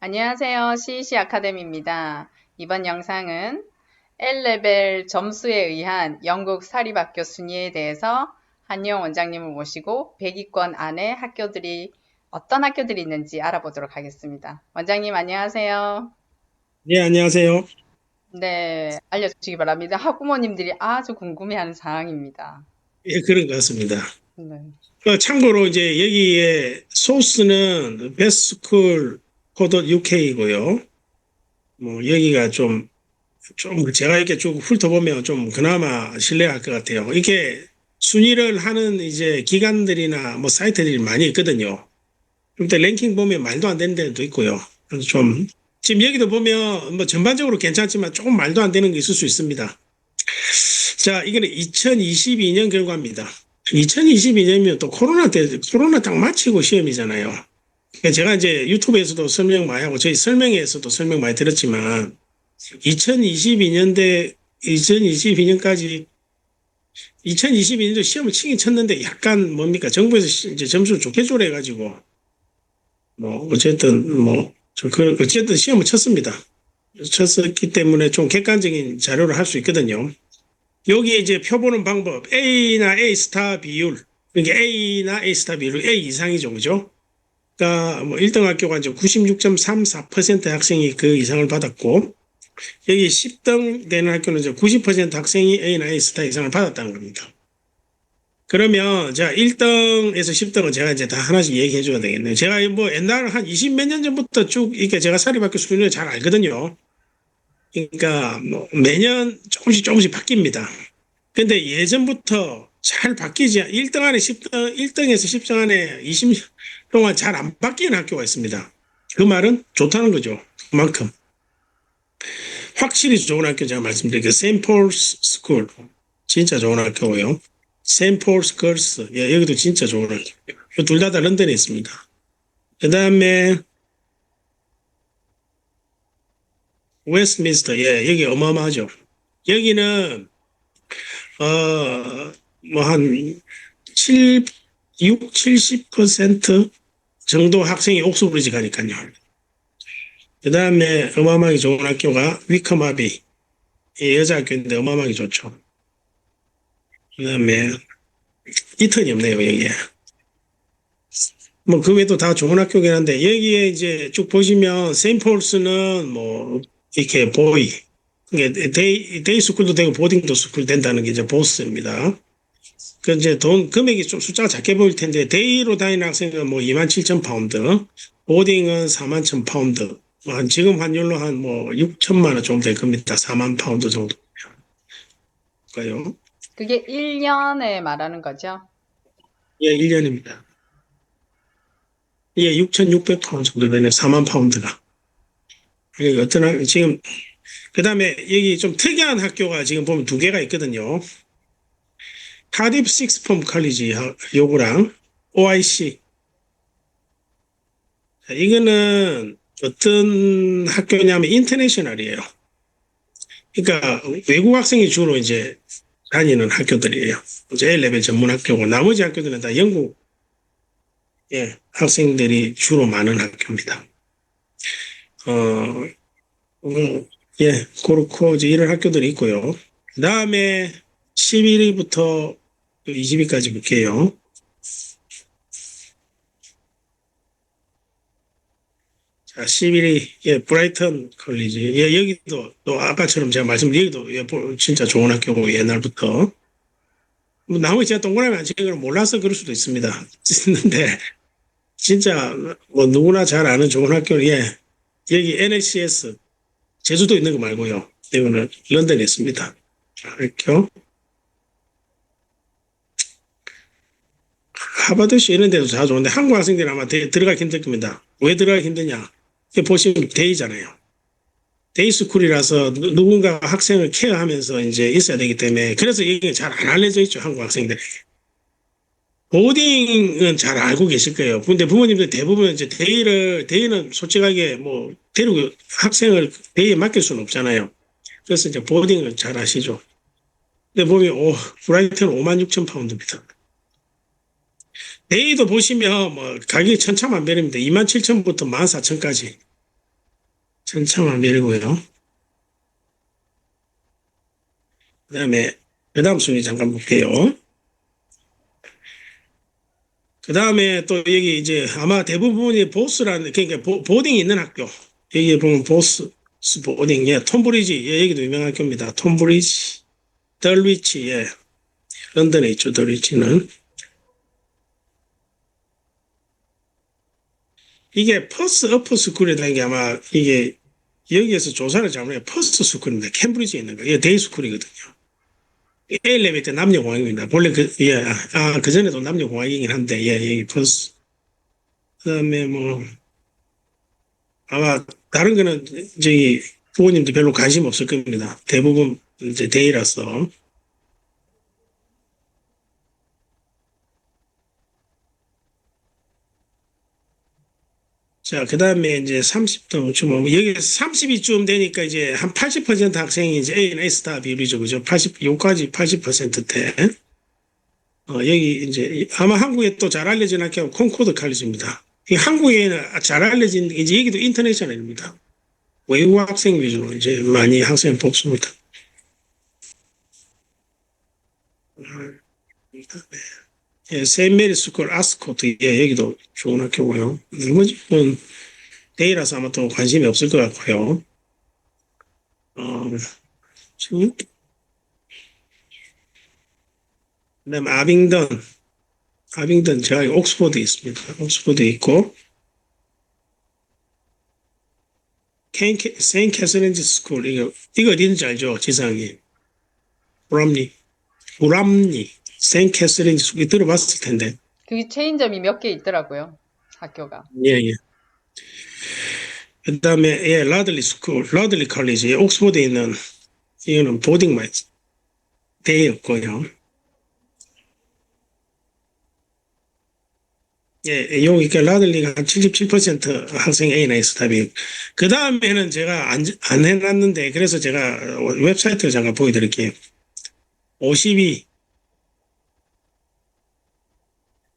안녕하세요. CEC 아카데미입니다. 이번 영상은 L레벨 점수에 의한 영국 사립학교 순위에 대해서 한영 원장님을 모시고 100위권 안에 어떤 학교들이 있는지 알아보도록 하겠습니다. 원장님 안녕하세요. 네, 안녕하세요. 네, 알려주시기 바랍니다. 학부모님들이 아주 궁금해하는 사항입니다. 예, 그런 것 같습니다. 네. 참고로 이제 여기에 소스는 bestSchool.co.uk이고요. 뭐 여기가 좀 제가 이렇게 쭉 훑어보면 좀 그나마 신뢰할 것 같아요. 이게 순위를 하는 이제 기관들이나 뭐 사이트들이 많이 있거든요. 근데 랭킹 보면 말도 안 되는 데도 있고요. 그래서 좀 지금 여기도 보면 뭐 전반적으로 괜찮지만 조금 말도 안 되는 게 있을 수 있습니다. 자, 이거는 2022년 결과입니다. 2022년이면 또 코로나 딱 마치고 시험이잖아요. 그러니까 제가 이제 유튜브에서도 설명 많이 하고 저희 설명회에서도 설명 많이 들었지만 2022년대 2022년까지 2022년도 시험을 치긴 쳤는데 약간 뭡니까 정부에서 이제 점수를 좋게 주래 해가지고 뭐 어쨌든 어쨌든 시험을 쳤습니다. 쳤었기 때문에 좀 객관적인 자료를 할 수 있거든요. 여기 이제 펴보는 방법 A나 A 스타 비율, 그러니까 A나 A 스타 비율 A 이상이죠, 그죠? 그러니까 뭐 1등 학교가 이제 96.34% 학생이 그 이상을 받았고 여기 10등 되는 학교는 이제 90% 학생이 A나 A 스타 이상을 받았다는 겁니다. 그러면 자 1등에서 10등은 제가 이제 다 하나씩 얘기해 줘야 되겠네요. 제가 뭐 옛날 한 20 몇 년 전부터 쭉 이게 제가 사립학교 수준을 잘 알거든요. 그러니까 뭐 매년 조금씩 바뀝니다. 근데 예전부터 잘 바뀌지, 1등 안에 10등, 1등에서 10등 안에 20년 동안 잘 안 바뀌는 학교가 있습니다. 그 말은 좋다는 거죠. 그만큼. 확실히 좋은 학교 제가 말씀드릴게요. 세인폴스 스쿨. 진짜 좋은 학교고요. 세인폴스 걸스. 예, 여기도 진짜 좋은 학교. 둘 다 런던에 있습니다. 그 다음에 웨스트민스터. 예, 여기 어마어마하죠. 여기는 뭐 한 7, 6, 70% 정도 학생이 옥스브리지 가니까요. 그 다음에 어마어마하게 좋은 학교가 위커마비. 여자 학교인데 어마어마하게 좋죠. 그 다음에 이턴이 없네요, 여기에. 뭐, 그 외에도 다 좋은 학교긴 한데, 여기에 이제 쭉 보시면, 세인폴스는 뭐, 이렇게 보이. 이게 데이 스쿨도 되고, 보딩도 스쿨 된다는 게 이제 보스입니다. 그 이제 금액이 좀 숫자가 작게 보일 텐데, 데이로 다니는 학생은 뭐 27,000파운드, 보딩은 41,000파운드, 지금 환율로 한 뭐 6천만 원 정도 될 겁니다. 4만 파운드 정도일까요? 그게 1년에 말하는 거죠? 예, 1년입니다. 예, 6,600파운드 정도 되네, 4만 파운드가. 지금, 그 다음에 여기 좀 특이한 학교가 지금 보면 두 개가 있거든요. 카디프 식스폼 컬리지 요거랑 OIC. 이거는 어떤 학교냐면 인터내셔널이에요. 그러니까 외국 학생이 주로 이제 다니는 학교들이에요. 이제 A레벨 전문 학교고 나머지 학교들은 다 영국 학생들이 주로 많은 학교입니다. 어, 그렇고 이제 이런 학교들이 있고요. 그 다음에 11위부터 20위까지 볼게요. 자, 11위, 브라이턴 컬리지. 예, 여기도, 또 아까처럼 제가 말씀드린 여기도 진짜 좋은 학교고, 옛날부터. 뭐, 나머지 제가 동그라미 안 치는 걸 몰라서 그럴 수도 있습니다. 있는데, 진짜, 뭐, 누구나 잘 아는 좋은 학교는, 여기 NLCS, 제주도 있는 거 말고요. 이거는 런던에 있습니다. 학교. 하버드시 이런 데도 다 좋은데, 한국 학생들이 아마 들어가기 힘들 겁니다. 왜 들어가기 힘드냐? 보시면 데이잖아요. 데이스쿨이라서 누군가 학생을 케어하면서 이제 있어야 되기 때문에 그래서 이게 잘 안 알려져 있죠, 한국 학생들에게. 보딩은 잘 알고 계실 거예요. 근데 부모님들 대부분 이제 데이는 솔직하게 뭐 데리고 학생을 데이에 맡길 수는 없잖아요. 그래서 이제 보딩을 잘 아시죠. 근데 보면 브라이튼 5만 6천 파운드입니다. 데이도 보시면 뭐 가격이 천차만별입니다. 2만 7천부터 1만 4천까지. 천차만별이고요. 그 다음 순위 잠깐 볼게요. 그 다음에 또 여기 이제 아마 대부분이 보스라는, 그러니까 보딩이 있는 학교. 여기 보면 보딩, 예, 톰브리지, 예, 여기도 유명한 학교입니다. 톰브리지, 덜위치, 예, 런던에 있죠, 덜위치는. 이게 퍼스트 어프 스쿨이라는 게 아마 이게 여기에서 조사를 잘못해 퍼스트 스쿨인데 캠브리지에 있는 거. 이게 데이 스쿨이거든요. A 레벨 때 남녀공학입니다. 원래 예, 그전에도 남녀공학이긴 한데, 예, 여기 퍼스트. 그 다음에 뭐, 아마 다른 거는 저기 부모님도 별로 관심 없을 겁니다. 대부분 이제 데이라서. 자, 그 다음에 이제 30등, 뭐, 여기 32쯤 되니까 이제 한 80% 학생이 이제 A나 S타 비율이죠. 그죠? 요까지 80%대. 여기 이제 아마 한국에 또 잘 알려진 학교가 콩코드 칼리지입니다. 이 한국에는 잘 알려진, 이제 여기도 인터내셔널입니다. 외국 학생 위주로 이제 많이 학생 뽑습니다. 예, 세인메리 스쿨 아스코트, 예, 여기도 좋은 학교고요. 나머지는 데이라서 아마 또 관심이 없을 것 같고요. 지금, 그다음에 아빙던, 제가 옥스포드에 있습니다. 옥스포드에 있고, 세인 캐서린즈 스쿨, 이거 어딘지 알죠? 지상이. 브람니, 세인 캐서린즈 스쿨, 들어봤을 텐데. 그 체인점이 몇 개 있더라고요. 학교가. 예, 예. 그 다음에, 예, 라들리 스쿨, 라들리 칼리지, 옥스포드에 있는, 이거는 보딩만 데이였고요. 예, 여기 라들리가 한 77% 학생 A나 S답이. 그 다음에는 제가 안 해놨는데, 그래서 제가 웹사이트를 잠깐 보여드릴게요.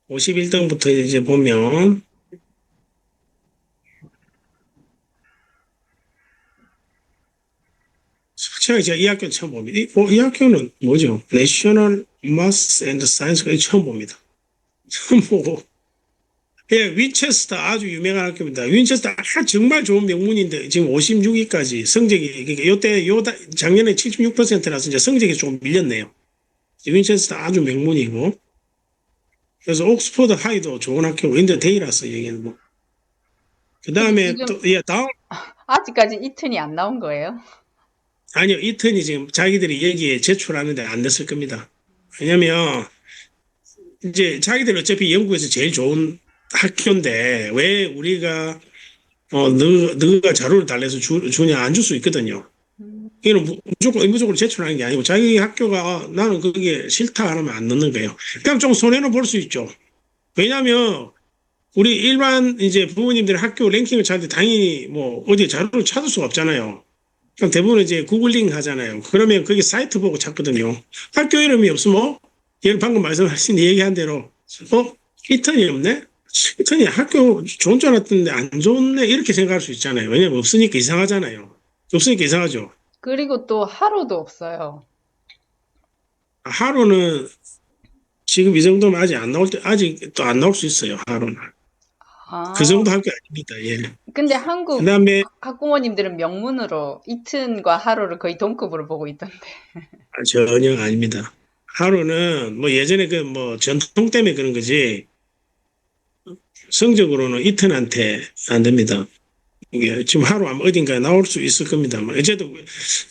51등부터 이제 보면, 제가 이 학교 처음 봅니다. 이 학교는 뭐죠? 내셔널 마스 앤드 사이언스가 처음 봅니다. 처음 보고. 예, 윈체스터 아주 유명한 학교입니다. 윈체스터 정말 좋은 명문인데 지금 56위까지 성적이 그러니까 작년에 76%라서 이제 성적이 좀 밀렸네요. 윈체스터 아주 명문이고 그래서 옥스퍼드 하이도 좋은 학교고 인데 데이라서 여기는 뭐. 그 다음에 지금 또 예, 다음 아직까지 이튼이 안 나온 거예요? 아니요 이턴이 지금 자기들이 여기에 제출하는데 안 됐을 겁니다. 왜냐면 이제 자기들 어차피 영국에서 제일 좋은 학교인데 왜 우리가 너가 자료를 달래서 주냐 안 줄 수 있거든요. 이거는 무조건 의무적으로 제출하는 게 아니고 자기 학교가 나는 그게 싫다 하면 안 넣는 거예요. 그냥 좀 손해는 볼 수 있죠. 왜냐하면 우리 일반 이제 부모님들 학교 랭킹을 찾는데 당연히 뭐 어디 자료를 찾을 수가 없잖아요. 그럼 대부분 이제 구글링 하잖아요. 그러면 거기 사이트 보고 찾거든요. 학교 이름이 없으면 얘를 방금 말씀하신 얘기한 대로 이턴이 없네? 이턴이 학교 좋은 줄 알았는데 안 좋네 이렇게 생각할 수 있잖아요. 왜냐면 없으니까 이상하잖아요. 없으니까 이상하죠. 그리고 또 하루도 없어요. 하루는 지금 이 정도면 아직 또 안 나올 수 있어요. 하루는. 그 아, 정도 학교 아닙니다. 예. 근데 그 한국 다음에 학부모님들은 명문으로 이튼과 하루를 거의 동급으로 보고 있던데. 전혀 아닙니다. 하루는 뭐 예전에 그 뭐 전통 때문에 그런 거지 성적으로는 이튼한테 안 됩니다. 이게 지금 하루 아마 어딘가에 나올 수 있을 겁니다. 어쨌든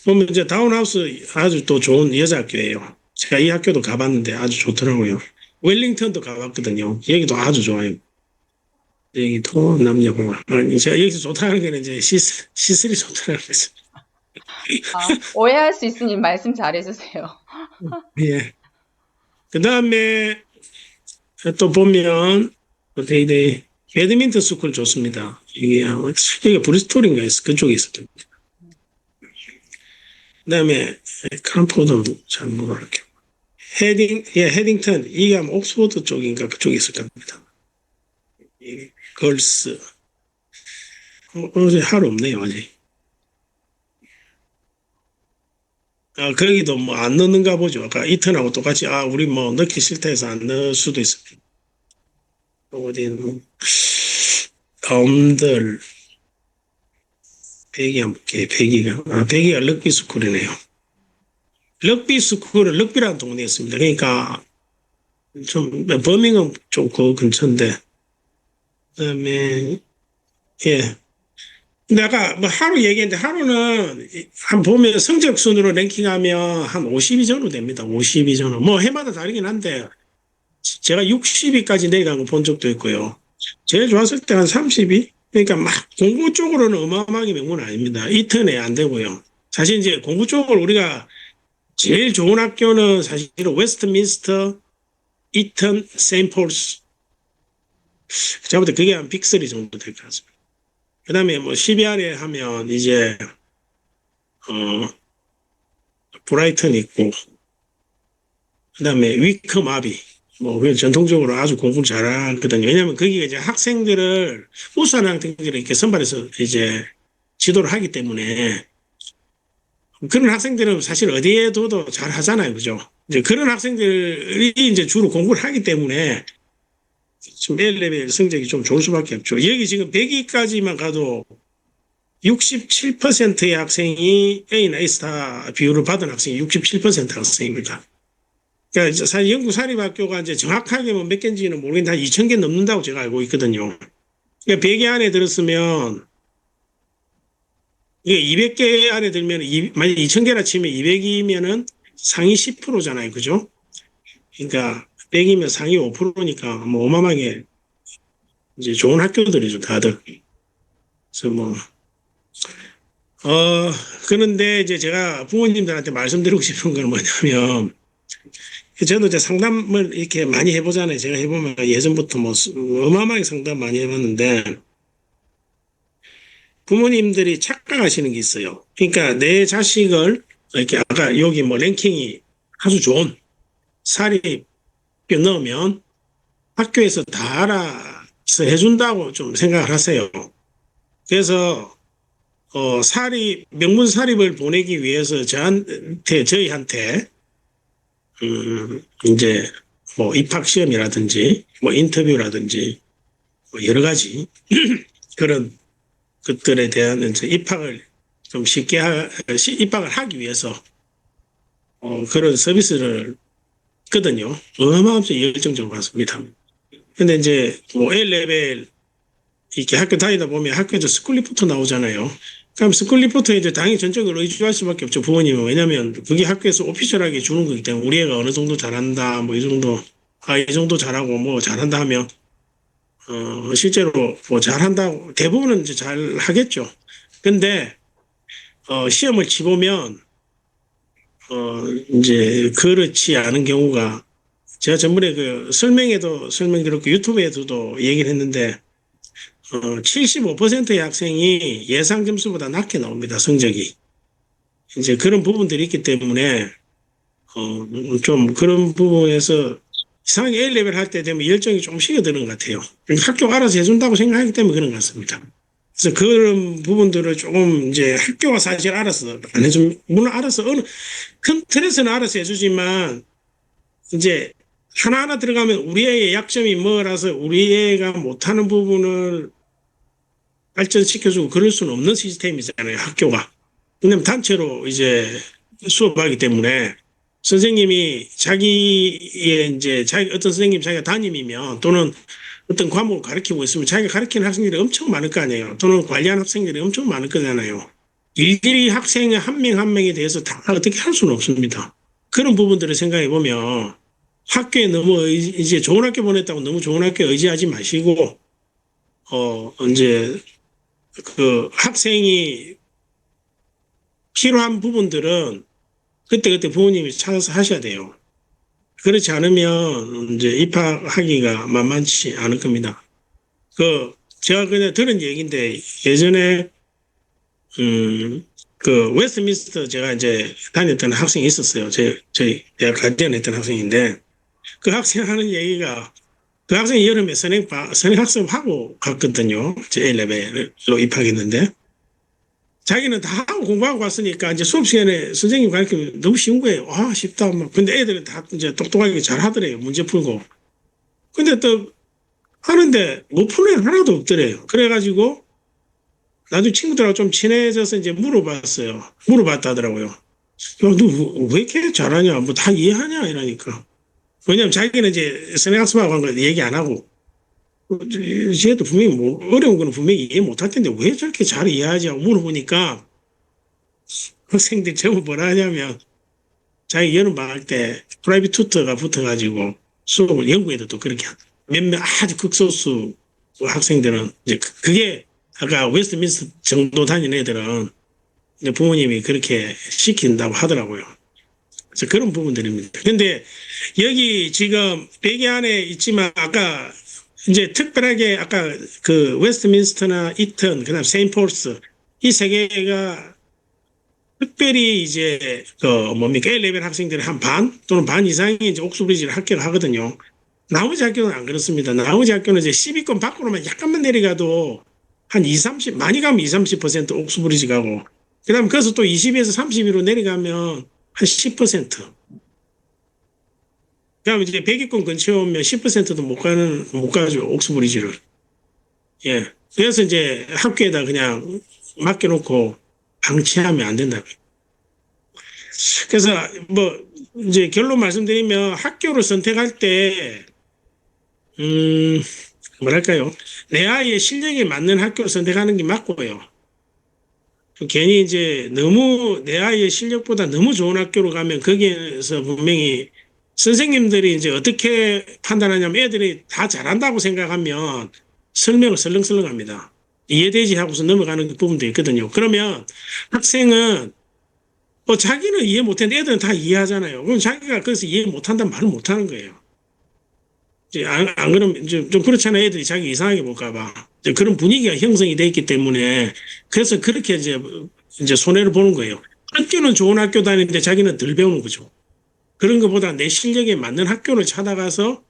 보면 이제 다운하우스 아주 또 좋은 여자 학교예요. 제가 이 학교도 가봤는데 아주 좋더라고요. 웰링턴도 가봤거든요. 여기도 아주 좋아요. 여기도 남녀공학. 제가 여기서 좋다는 거는 이제 시설이 좋다는 거죠. 오해할 수 있으니 말씀 잘해주세요. 예. 그 다음에 또 보면 데이데이 배드민턴 스쿨 좋습니다. 이게 브리스톨인가 해서 그쪽에 있었던. 그 다음에 크란포드는 잘 모르겠고 헤딩턴 이게 아마 옥스포드 쪽인가 그쪽에 있을 겁니다. 걸스 어제 하루 없네요 아직. 거기도 뭐 안 넣는가 보죠. 아까 이턴하고 똑같이, 우리 뭐 넣기 싫다 해서 안 넣을 수도 있습니다. 어디, 가운들, 배기 한번 볼게요. 배기가 럭비 스쿨이네요. 럭비 스쿨은 럭비라는 동네에 있습니다. 그러니까 버밍엄 좀 그 근처인데, 그다음에, 예. 근데 아까 뭐 하루 얘기했는데 하루는 한 보면 성적 순으로 랭킹하면 한 50위 정도 됩니다. 50위 정도. 뭐 해마다 다르긴 한데 제가 60위까지 내려간 거 본 적도 있고요. 제일 좋았을 때 한 30위? 그러니까 막 공부 쪽으로는 어마어마하게 명문 아닙니다. 이턴에 안 되고요. 사실 이제 공부 쪽으로 우리가 제일 좋은 학교는 사실은 웨스트민스터, 이턴, 세인폴스. 제가 볼 때 그게 한 빅3 정도 될 것 같습니다. 그 다음에 뭐 10위 아래 하면 이제 어, 브라이튼 있고, 그 다음에 위컴 아비. 뭐, 그 전통적으로 아주 공부를 잘하거든요. 왜냐면 거기가 이제 학생들을, 우수한 학생들을 이렇게 선발해서 이제 지도를 하기 때문에 그런 학생들은 사실 어디에 둬도 잘 하잖아요. 그죠? 이제 그런 학생들이 이제 주로 공부를 하기 때문에 지금 A레벨 성적이 좀 좋을 수밖에 없죠. 여기 지금 100위까지만 가도 67%의 학생이 A나 A스타 비율을 받은 학생이 67% 학생입니다. 그러니까 사실 영국 사립학교가 이제 정확하게 뭐 몇 개인지는 모르겠는데 한 2,000개 넘는다고 제가 알고 있거든요. 그러니까 100개 안에 들었으면 이게 200개 안에 들면 만약 2,000개라 치면 200이면은 상위 10%잖아요. 그죠? 그러니까 100이면 상위 5%니까 뭐 어마어마하게 이제 좋은 학교들이죠, 다들. 그래서 뭐 그런데 이제 제가 부모님들한테 말씀드리고 싶은 건 뭐냐면 저도 이제 상담을 이렇게 많이 해보잖아요. 제가 해보면 예전부터 뭐 어마어마하게 상담 많이 해봤는데 부모님들이 착각하시는 게 있어요. 그러니까 내 자식을 이렇게 아까 여기 뭐 랭킹이 아주 좋은 사립 학교 넣으면 학교에서 다 알아서 해준다고 좀 생각을 하세요. 그래서 명문 사립을 보내기 위해서 저희한테 이제 뭐 입학 시험이라든지 뭐 인터뷰라든지 뭐 여러 가지 그런 것들에 대한 이제 입학을 좀 쉽게 입학을 하기 위해서 그런 서비스를 거든요. 어마어마하게 열정적으로 받습니다. 근데 이제 뭐 A레벨 이렇게 학교 다니다 보면 학교에서 스쿨리포터 나오잖아요. 그럼 스쿨리포터에 이제 당연히 전적으로 의존할 수밖에 없죠. 부모님은. 왜냐면 그게 학교에서 오피셜하게 주는 거기 때문에 우리 애가 어느 정도 잘한다, 뭐 이 정도, 이 정도 잘하고 뭐 잘한다 하면, 실제로 뭐 잘한다고 대부분은 이제 잘 하겠죠. 근데, 시험을 치보면, 이제 그렇지 않은 경우가 제가 전번에 그 설명에도 설명드렸고 유튜브에서도 얘기를 했는데 75%의 학생이 예상 점수보다 낮게 나옵니다. 성적이. 이제 그런 부분들이 있기 때문에 좀 그런 부분에서 이상하게 A레벨 할 때 되면 열정이 좀 식어드는 것 같아요. 학교가 알아서 해준다고 생각하기 때문에 그런 것 같습니다. 그래서 그런 부분들을 조금 이제 학교가 사실 알아서 안 해주면, 물론 알아서 큰 틀에서는 알아서 해주지만 이제 하나하나 들어가면 우리 애의 약점이 뭐라서 우리 애가 못하는 부분을 발전시켜주고 그럴 수는 없는 시스템이잖아요, 학교가. 왜냐면 단체로 이제 수업하기 때문에 선생님이 어떤 선생님 자기가 담임이면 또는 어떤 과목을 가르치고 있으면 자기가 가르치는 학생들이 엄청 많을 거 아니에요. 또는 관리하는 학생들이 엄청 많을 거잖아요. 일일이 학생의 한 명 한 명에 대해서 다 어떻게 할 수는 없습니다. 그런 부분들을 생각해 보면 학교에 너무 이제 좋은 학교 보냈다고 너무 좋은 학교에 의지하지 마시고, 이제 그 학생이 필요한 부분들은 그때그때 부모님이 찾아서 하셔야 돼요. 그렇지 않으면 이제 입학하기가 만만치 않을 겁니다. 제가 그냥 들은 얘기인데 예전에, 그 웨스트민스터 제가 이제 다녔던 학생이 있었어요. 저희 대학 가디언했던 학생인데 그 학생 하는 얘기가 그 학생이 여름에 선행학습하고 갔거든요. 제 A레벨로 입학했는데 자기는 다 하고 공부하고 왔으니까 이제 수업 시간에 선생님 가르치면 너무 쉬운 거예요. 아, 쉽다. 막. 근데 애들은 다 이제 똑똑하게 잘 하더래요. 문제 풀고. 근데 또 하는데 못 푸는 애 하나도 없더래요. 그래가지고 나중에 친구들하고 좀 친해져서 이제 물어봤어요. 물어봤다더라고요. 야, 너 왜 이렇게 잘하냐? 뭐 다 이해하냐? 이러니까. 왜냐면 자기는 이제 선행학습하고 한 거 얘기 안 하고, 쟤도 분명히 뭐, 어려운 거는 분명히 이해 못 할 텐데 왜 저렇게 잘 이해하지? 하고 물어보니까 학생들이 전부 뭐라 하냐면 자기 여름방학 때 프라이빗 투터가 붙어가지고 수업을 영국에도 또 그렇게 몇몇 아주 극소수 학생들은 이제 그게 아까 웨스트민스터 정도 다니는 애들은 이제 부모님이 그렇게 시킨다고 하더라고요. 그래서 그런 부분들입니다. 근데 여기 지금 배기 안에 있지만 아까 이제 특별하게 아까 그 웨스트민스터나 이턴 그다음 세인폴스 이 세 개가 특별히 이제 그 뭡니까 A레벨 학생들의 한 반 또는 반 이상이 이제 옥스브리지를 합격을 하거든요. 나머지 학교는 안 그렇습니다. 나머지 학교는 이제 10위권 밖으로만 약간만 내려가도 한 2, 30, 많이 가면 2, 30% 옥스브리지 가고 그다음 거기서 또 20에서 30위로 내려가면 한 10%. 그다음 이제 100위권 근처에 오면 10%도 못 가죠 옥스브리지를. 예. 그래서 이제 학교에다 그냥 맡겨놓고 방치하면 안 된다. 그래서 뭐 이제 결론 말씀드리면 학교를 선택할 때 뭐랄까요? 내 아이의 실력에 맞는 학교를 선택하는 게 맞고요. 괜히 이제 너무 내 아이의 실력보다 너무 좋은 학교로 가면 거기에서 분명히 선생님들이 이제 어떻게 판단하냐면 애들이 다 잘한다고 생각하면 설명을 설렁설렁합니다. 이해되지 하고서 넘어가는 부분도 있거든요. 그러면 학생은 자기는 이해 못했는데 애들은 다 이해하잖아요. 그럼 자기가 그래서 이해 못한다는 말을 못하는 거예요. 이제 안 그러면 좀 그렇잖아요. 애들이 자기 이상하게 볼까봐. 그런 분위기가 형성이 돼 있기 때문에 그래서 그렇게 이제 손해를 보는 거예요. 학교는 좋은 학교 다니는데 자기는 덜 배우는 거죠. 그런 것보다 내 실력에 맞는 학교를 찾아가서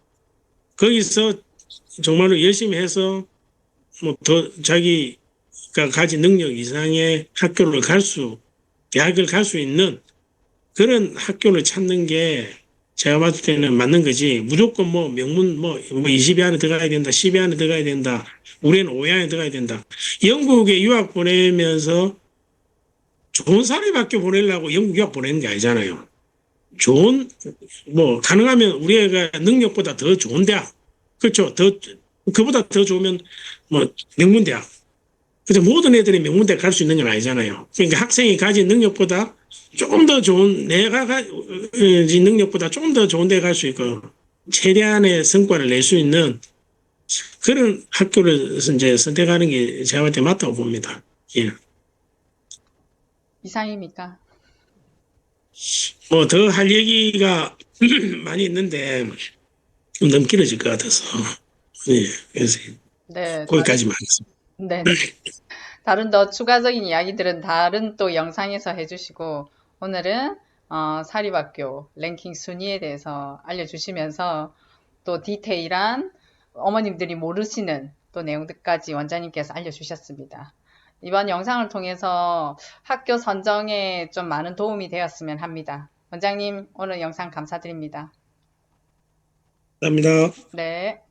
거기서 정말로 열심히 해서 뭐 더 자기가 가진 능력 이상의 학교를 대학을 갈 수 있는 그런 학교를 찾는 게 제가 봤을 때는 맞는 거지. 무조건 뭐 명문 뭐 20위 안에 들어가야 된다, 10위 안에 들어가야 된다, 우리는 5위 안에 들어가야 된다. 영국에 유학 보내면서 좋은 사립학교 보내려고 영국 유학 보내는 게 아니잖아요. 좋은 뭐 가능하면 우리 애가 능력보다 더 좋은 대학, 그렇죠. 그보다 더 좋으면 뭐 명문 대학. 그래서 모든 애들이 명문대 갈 수 있는 건 아니잖아요. 그러니까 학생이 가진 능력보다 조금 더 좋은, 내가 가진 능력보다 조금 더 좋은 데 갈 수 있고, 최대한의 성과를 낼 수 있는 그런 학교를 이제 선택하는 게 제가 볼 때 맞다고 봅니다. 예. 이상입니까? 뭐 더 할 얘기가 많이 있는데 좀 너무 길어질 것 같아서. 예. 그래서 네, 거기까지만 하겠습니다. 네. 다른 더 추가적인 이야기들은 다른 또 영상에서 해주시고, 오늘은 사립학교 랭킹 순위에 대해서 알려주시면서 또 디테일한 어머님들이 모르시는 또 내용들까지 원장님께서 알려주셨습니다. 이번 영상을 통해서 학교 선정에 좀 많은 도움이 되었으면 합니다. 원장님, 오늘 영상 감사드립니다. 감사합니다. 네.